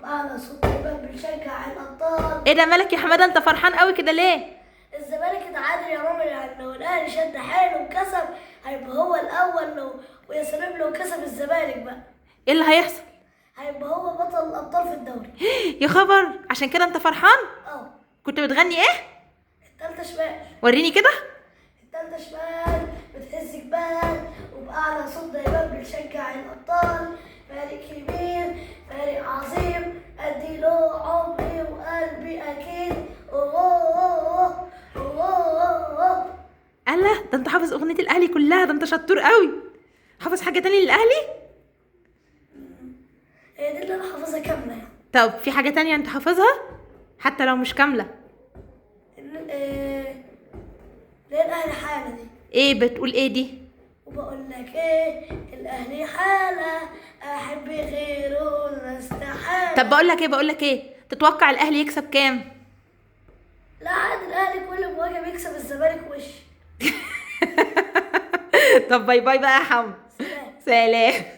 وبأعلى صوت دايما بنشجع الأبطال. ايه ده مالك يا حماده، انت فرحان قوي كده ليه؟ الزمالك اتعادل يا ماما، يعني لو الأهلي شد حيله وكسب هيبقى هو الأول، ويا سلام لو كسب الزمالك بقى ايه اللي هيحصل؟ هيبقى هو بطل الأبطال في الدوري. يا خبر، عشان كده انت فرحان؟ اه. كنت بتغني ايه؟ التالتة شمال. وريني كده. التالتة شمال بتهز جبال، وبأعلى صوت دايما بنشجع الأبطال. فريق كبير، فريق عظيم، أدي له عمري وقلبي أكيد. أوه أوه. الله، ده انت حافظ اغنيه الاهلي كلها، ده انت شطور قوي. حافظ حاجه تاني للاهلي؟ هي دي اللي أنا حافظها كاملة يعني. طب في حاجه تانية انت حافظها حتى لو مش كامله؟ ليه الأهلي حالة دي؟ ايه بتقول ايه دي؟ وبقول لك ايه، الاهلي حاله احب غيره استحاله. طب بقول لك ايه، تتوقع الاهلي يكسب كام؟ لا عادي، الاهلي كل مواجهه بيكسب الزمالك وش. طب باي باي بقى يا حمد. سلام. سلام.